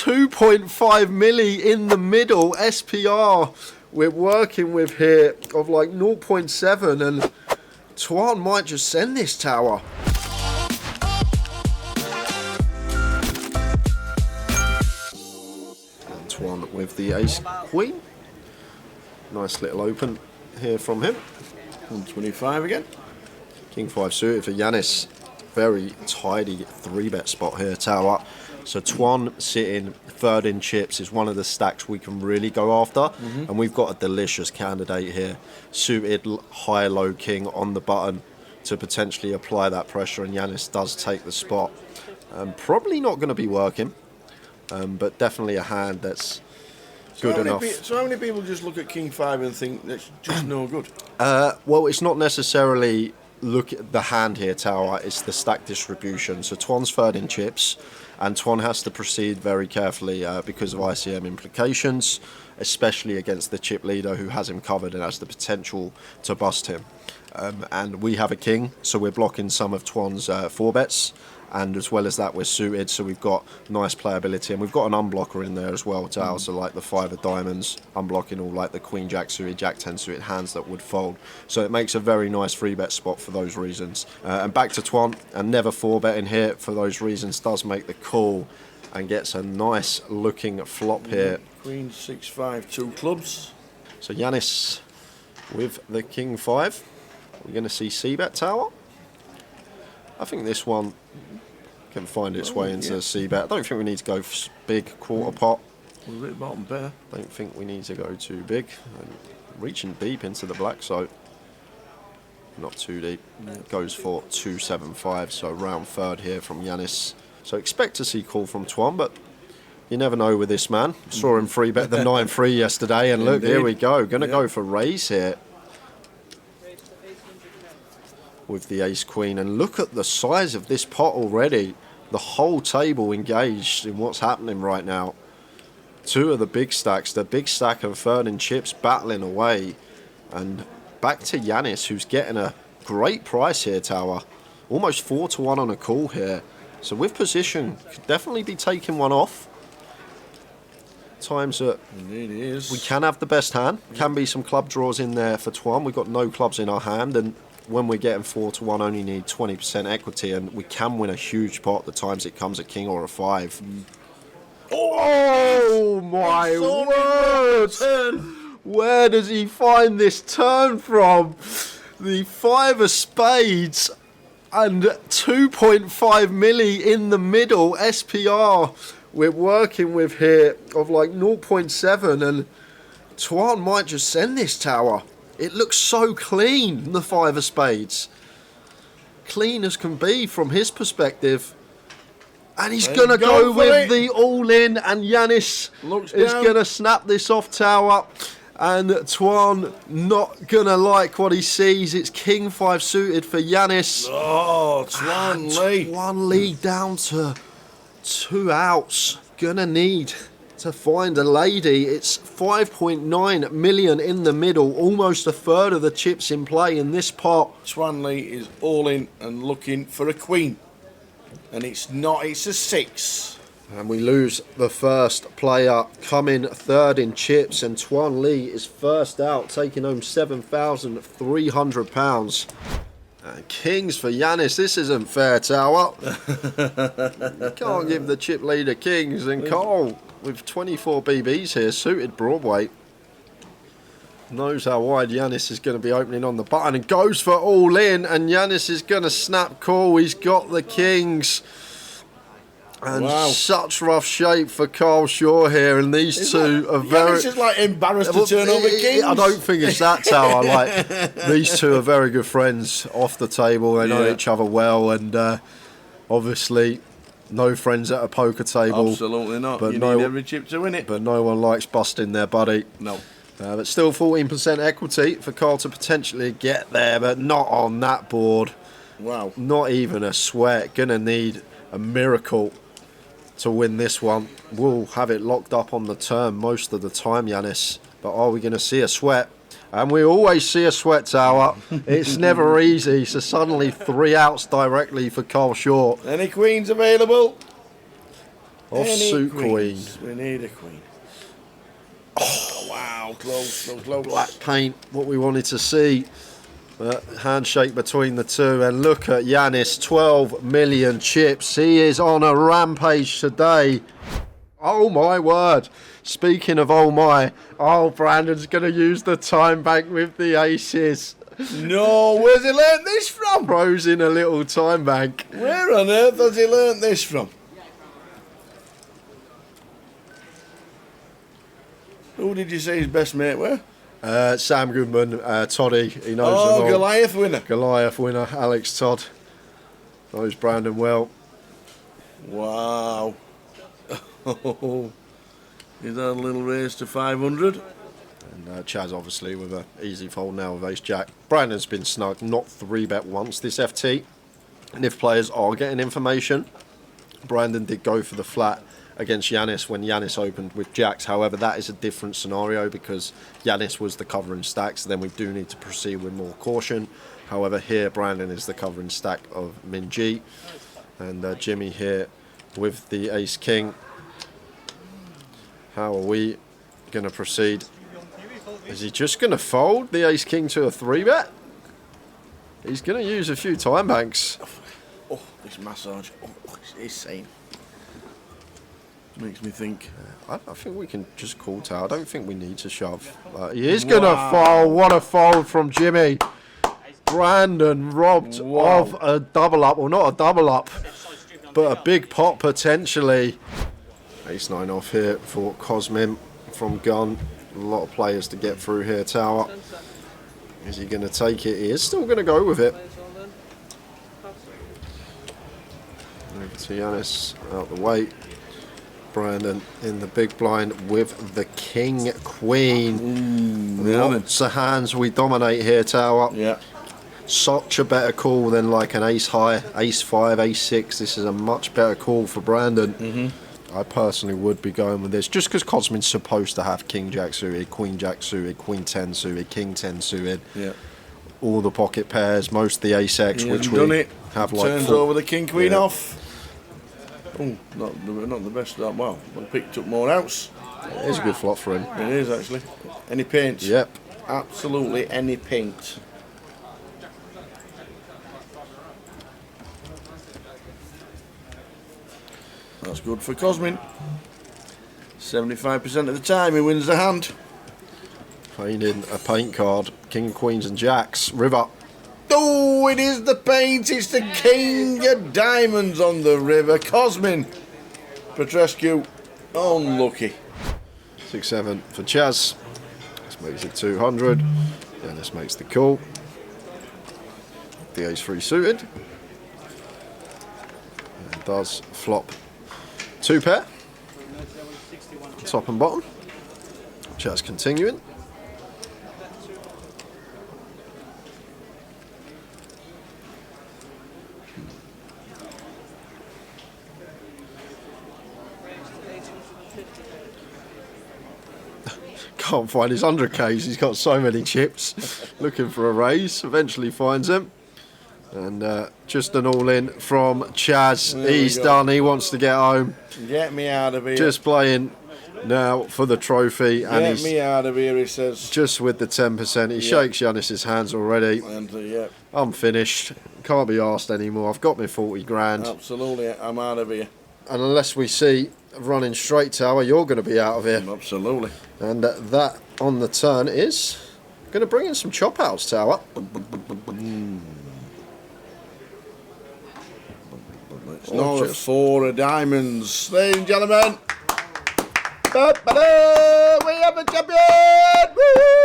2.5 milli in the middle. SPR we're working with here of like 0.7, and Tuan might just send this tower. And Tuan with the ace queen. Nice little open here from him. 125 again. King 5 suited for Yanis. Very tidy 3-bet spot here, tower. So Tuan sitting third in chips is one of the stacks we can really go after. And we've got a delicious candidate here. Suited high-low king on the button to potentially apply that pressure, and Yanis does take the spot. Probably not going to be working, but definitely a hand that's good enough. So how many people just look at King 5 and think that's just no good? Well, it's not necessarily look at the hand here, tower. It's the stack distribution. So Tuan's third in chips, and Tuan has to proceed very carefully because of ICM implications, especially against the chip leader who has him covered and has the potential to bust him. And we have a king, so we're blocking some of Tuan's 4-bets. And as well as that, we're suited, so we've got nice playability, and we've got an unblocker in there as well, Tal. So like the 5 of diamonds, unblocking all like the Queen Jack suited, Jack 10 suited hands that would fold. So it makes a very nice 3-bet spot for those reasons. And back to Tuan, and never 4-bet in here for those reasons, does make the call and gets a nice looking flop here. Queen 6-5, 2 clubs. So Yanis with the King 5. We're going to see C-bet, tower. I think this one can find its way into the C-bet. I don't think we need to go big quarter pot. A little bit bottom pair. Don't think we need to go too big. And reaching deep into the black, so not too deep. Goes for 275, so round third here from Yanis. So expect to see call from Tuan, but you never know with this man. Saw him 3-bet the 9-3 yesterday, and look, here we go. Going to go for raise here with the ace queen, and look at the size of this pot already. The whole table engaged in what's happening right now. 2 of the big stacks, the big stack and third in chips battling away, and back to Yanis, who's getting a great price here, tower. Almost 4-1 on a call here, so with position could definitely be taking one off. Times that we can have the best hand. Can be some club draws in there for Tuan. We've got no clubs in our hand, and when we're getting 4-1, only need 20% equity, and we can win a huge pot the times it comes a king or a 5. Oh my word! Where does he find this turn from? The 5 of spades and 2.5 milli in the middle. SPR we're working with here of like 0.7, and Tuan might just send this, tower. It looks so clean, the 5 of spades. Clean as can be from his perspective. And he's going to go with the all-in, and Yanis is going to snap this off, tower. And Tuan not going to like what he sees. It's King 5 suited for Yanis. Oh, Tuan lead. Tuan lead down to 2 outs. Going to need to find a lady. It's 5.9 million in the middle, almost a third of the chips in play in this pot. Tuan Lee is all in and looking for a queen, and it's not, it's a 6. And we lose the first player, coming third in chips, and Tuan Lee is first out, taking home £7,300. Kings for Yanis. This isn't fair, tower. You can't give the chip leader kings, and Cole with 24 BBs here, suited Broadway, knows how wide Yanis is going to be opening on the button, and goes for all in, and Yanis is going to snap call. He's got the kings, and such rough shape for Carl Shaw here, and these two are very... Yanis is like embarrassed to turn over kings. I don't think it's that, tower. Like, these two are very good friends off the table. They know each other well, and obviously no friends at a poker table. Absolutely not. But you need every chip to win it. But no one likes busting their buddy. No. But still 14% equity for Carl to potentially get there, but not on that board. Wow. Not even a sweat. Gonna need a miracle to win this one. We'll have it locked up on the turn most of the time, Yanis. But are we going to see a sweat? And we always see a sweat, tower. It's never easy. So suddenly 3 outs directly for Carl Shaw. Any queens available? Offsuit queen. queens? We need a queen. Oh, wow, close. Black paint, what we wanted to see. Handshake between the two, and look at Yanis, 12 million chips. He is on a rampage today. Oh my word. Speaking of oh my, Brandon's going to use the time bank with the aces. No, where's he learnt this from? Throws in a little time bank. Where on earth has he learnt this from? Who did you say his best mate were? Sam Goodman, Toddy, he knows them all. Goliath winner. Goliath winner, Alex Todd. Knows Brandon well. Wow. Is that a little raise to 500? And Chaz obviously with an easy fold now with ace jack. Brandon's been snug, not 3-bet once this FT. And if players are getting information, Brandon did go for the flat against Yanis when Yanis opened with jacks. However, that is a different scenario because Yanis was the covering stack, so then we do need to proceed with more caution. However, here Brandon is the covering stack of Min G, and Jimmy here with the ace king. How are we going to proceed? Is he just going to fold the ace king to a 3-bet? He's going to use a few time banks. Oh, this massage. Oh, it's insane. Makes me think. I think we can just call tail. I don't think we need to shove. He is going to fold. What a fold from Jimmy. Brandon robbed of a double up. Well, not a double up, but a big pot potentially. Ace 9 off here for Cosmin from gun. A lot of players to get through here, Tower. Is he going to take it? He is still going to go with it. Over to Yanis, out the way. Brandon in the big blind with the king queen. Lots of hands we dominate here, Tower. Yeah. Such a better call than like an ace high, ace 5, ace 6. This is a much better call for Brandon. I personally would be going with this just because Cosmin's supposed to have king jack suited, queen jack suited, queen 10 suited, king 10 suited. Yeah. All the pocket pairs, most of the ace X, which we have like turns over the king queen off. Oh, not the best of that. Wow, we picked up more outs. It is a good flop for him. It is actually. Any paint? Yep. Absolutely any paint. That's good for Cosmin. 75% of the time he wins the hand. Painting a paint card. King, queens and jacks. River. Oh, it is the paint. It's the king of diamonds on the river. Cosmin. Petrescu. Unlucky. 6-7 for Chaz. This makes it 200. And this makes the call. The ace 3 suited. And does flop 2 pair. Top and bottom. Chaz continuing. Can't find his 100Ks, he's got so many chips. Looking for a raise, eventually finds him. And just an all-in from Chaz. He's done, he wants to get home. Get me out of here. Just playing now for the trophy. And Get me out of here, he says. Just with the 10%. He shakes Yanis's hands already. And, I'm finished. Can't be asked anymore. I've got my 40 grand. Absolutely, I'm out of here. And unless we see running straight tower, you're going to be out of here. Absolutely. And that on the turn is going to bring in some chop outs, Tower. It's not a 4 of diamonds. Ladies and gentlemen, we have a champion! Woo!